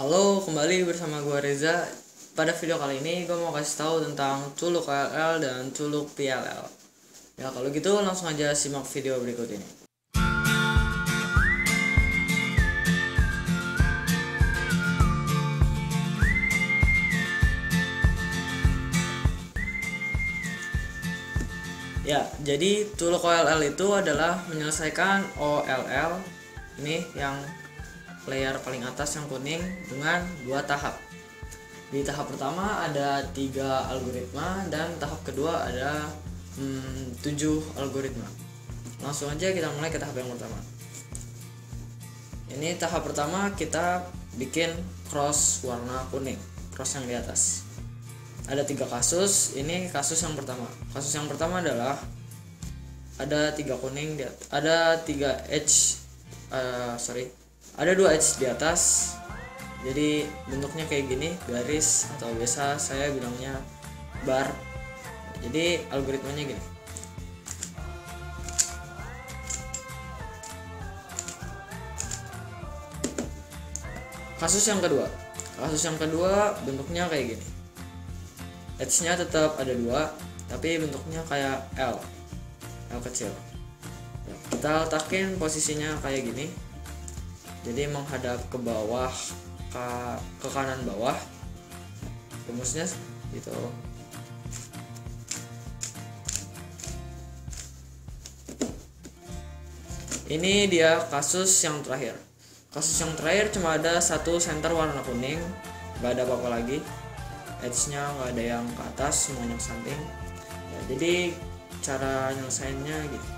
Halo, kembali bersama gue Reza. Pada video kali ini gue mau kasih tahu tentang culuk KLL dan culuk PLL. Ya kalau gitu langsung aja simak video berikut ini. Ya, jadi culuk OLL itu adalah menyelesaikan OLL ini yang layer paling atas yang kuning dengan 2 tahap. Di tahap pertama ada 3 algoritma dan tahap kedua ada 7 algoritma. Langsung aja kita mulai ke tahap yang pertama. Ini tahap pertama kita bikin cross warna kuning, cross yang di atas. Ada 3 kasus. Ini kasus yang pertama. Kasus yang pertama adalah ada 3 kuning, ada 3 edge, ada 2 edge di atas. Jadi bentuknya kayak gini, garis atau biasa saya bilangnya bar. Jadi algoritmanya gini. Kasus yang kedua bentuknya kayak gini. Edge-nya tetap ada 2, tapi bentuknya kayak L kecil. Kita letakin posisinya kayak gini. Jadi menghadap ke bawah, ke kanan bawah, rumusnya gitu. Ini dia kasus yang terakhir. Kasus yang terakhir cuma ada 1 center warna kuning, nggak ada apa-apa lagi. Edge-nya nggak ada yang ke atas, semuanya ke samping. Ya, jadi cara nyelesainnya gitu.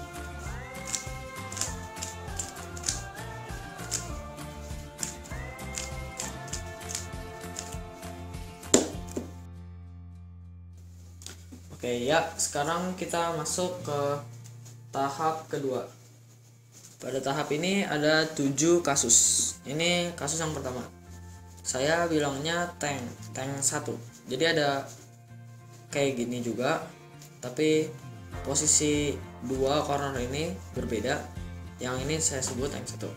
Oke ya, sekarang kita masuk ke tahap kedua. Pada tahap ini ada 7 kasus. Ini kasus yang pertama. Saya bilangnya tank 1. Jadi ada kayak gini juga, tapi posisi 2 corner ini berbeda. Yang ini saya sebut tank 1.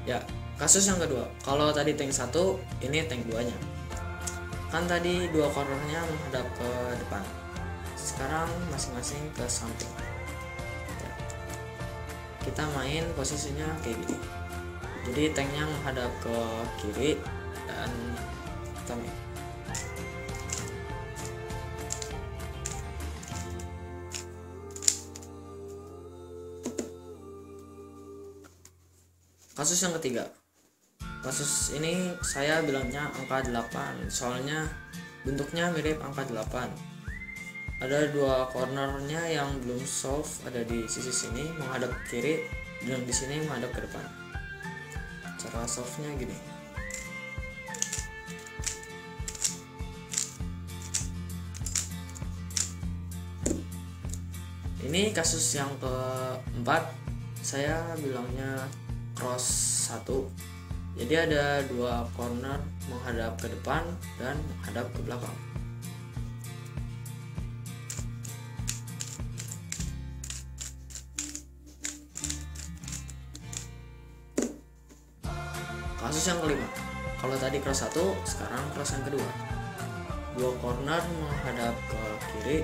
Ya, kasus yang kedua. Kalau tadi tank 1, ini tank 2-nya. Kan tadi 2 cornernya menghadap ke depan. Sekarang masing-masing ke samping. Ya. Kita main posisinya kayak gini. Jadi tanknya menghadap ke kiri dan kita main. Kasus yang ketiga. Kasus ini saya bilangnya angka 8, soalnya bentuknya mirip angka 8. Ada 2 cornernya yang belum solve, ada di sisi sini menghadap ke kiri dan di sini menghadap ke depan. Cara solve-nya gini. Ini kasus yang keempat, saya bilangnya cross 1. Jadi ada 2 corner menghadap ke depan dan menghadap ke belakang. Kasus yang kelima. Kalau tadi cross 1, sekarang cross yang kedua. 2 corner menghadap ke kiri,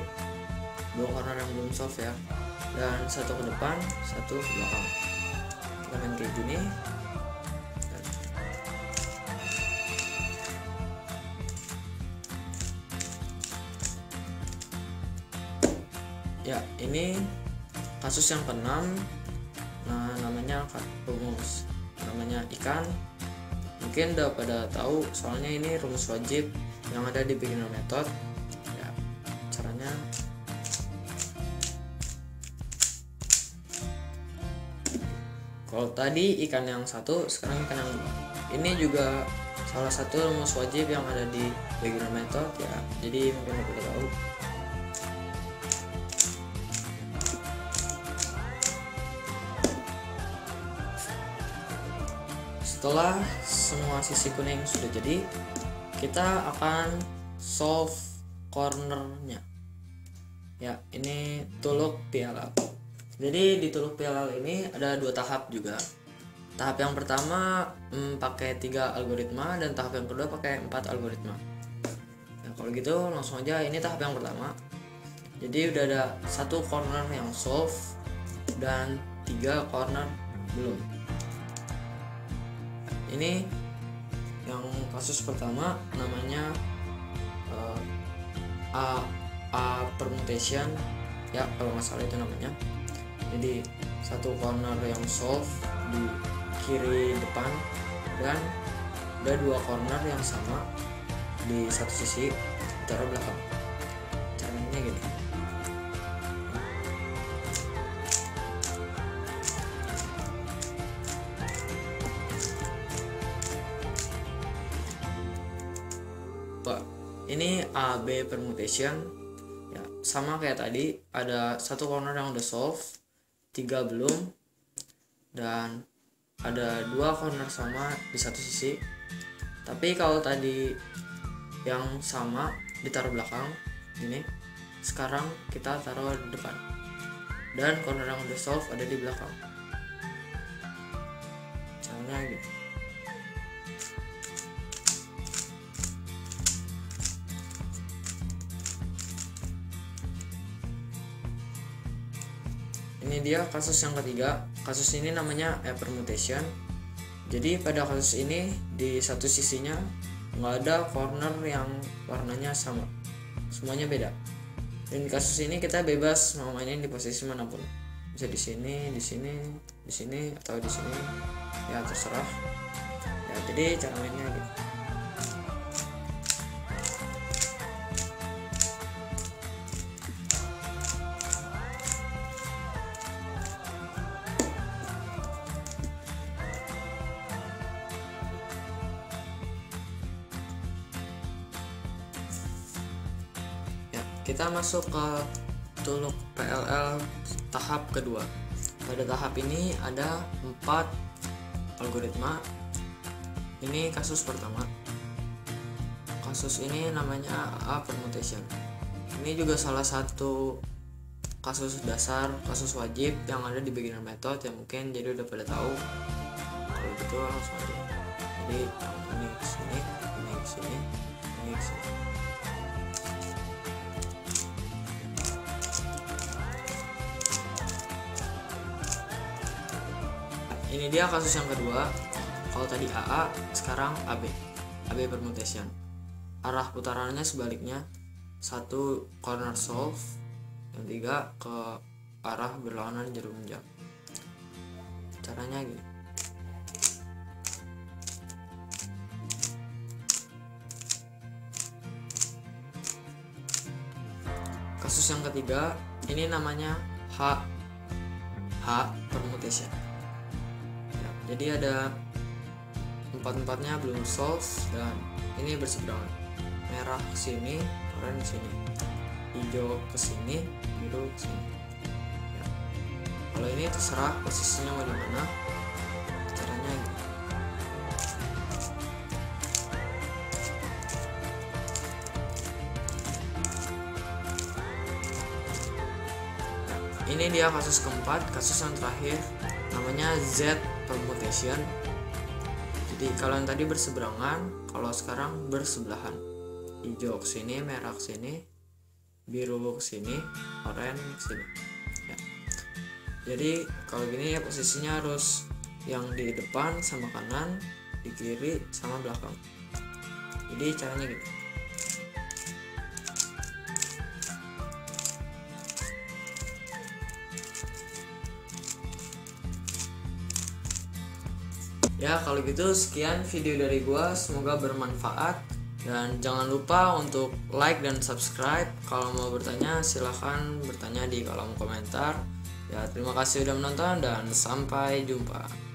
2 corner yang belum solve ya, dan 1 ke depan, 1 ke belakang. Kita main kayak gini. Ya, ini kasus yang ke-6. Nah, namanya rumus. Namanya ikan. Mungkin udah pada tahu, soalnya ini rumus wajib yang ada di beginner method. Ya, caranya kalau tadi ikan yang 1, sekarang ikan yang 2. Ini juga salah satu rumus wajib yang ada di beginner method ya. Jadi mungkin udah tahu. Setelah semua sisi kuning sudah jadi, kita akan solve cornernya. Ya, ini Tuluk PLL. Jadi di Tuluk PLL ini ada 2 tahap juga. Tahap yang pertama pakai 3 algoritma dan tahap yang kedua pakai 4 algoritma. Nah, kalau gitu langsung aja, ini tahap yang pertama. Jadi udah ada 1 corner yang solve dan 3 corner belum. Ini yang kasus pertama namanya A permutation ya, kalau nggak salah itu namanya. Jadi 1 corner yang solve di kiri depan dan ada 2 corner yang sama di satu sisi taruh belakang. Caranya gini. Ini AB permutation ya, sama kayak tadi, ada 1 corner yang udah solve, 3 belum, dan ada 2 corner sama di satu sisi. Tapi kalau tadi yang sama ditaruh belakang ini, sekarang kita taruh di depan dan corner yang udah solve ada di belakang. Caranya gitu. Ini dia kasus yang ketiga. Kasus ini namanya A permutation. Jadi pada kasus ini di satu sisinya nggak ada corner yang warnanya sama, semuanya beda. Dan kasus ini kita bebas mau mainin di posisi manapun, bisa di sini, di sini, di sini, atau di sini, ya terserah. Ya, jadi cara mainnya gitu. Kita masuk ke Tuluk PLL tahap kedua. Pada tahap ini ada 4 algoritma. Ini kasus pertama. Kasus ini namanya A permutation. Ini juga salah satu kasus dasar, kasus wajib yang ada di beginner method yang mungkin jadi udah pada tahu. Kalau gitu langsung aja. Jadi ini kesini, ini kesini, ini kesini. Ini dia kasus yang kedua. Kalau tadi AA, sekarang AB permutation. Arah putarannya sebaliknya, 1 corner solve, yang 3 ke arah berlawanan jarum jam. Caranya gini. Kasus yang ketiga, ini namanya H permutation. Jadi ada 4-4-nya belum solve dan ini berseberangan. Merah ke sini, oranye ke sini, hijau ke sini, biru ke sini. Ya. Kalau ini terserah posisinya mau di mana. Caranya gitu. Nah, ini dia kasus keempat, kasus yang terakhir namanya Z permutation. Jadi kalau yang tadi berseberangan, kalau sekarang bersebelahan. Hijau ke sini, merah ke sini, biru ke sini, oranye ke sini. Ya. Jadi kalau gini ya posisinya harus yang di depan sama kanan, di kiri sama belakang. Jadi caranya gitu. Ya kalau gitu sekian video dari gua, semoga bermanfaat dan jangan lupa untuk like dan subscribe. Kalau mau bertanya silahkan bertanya di kolom komentar. Ya terima kasih udah menonton dan sampai jumpa.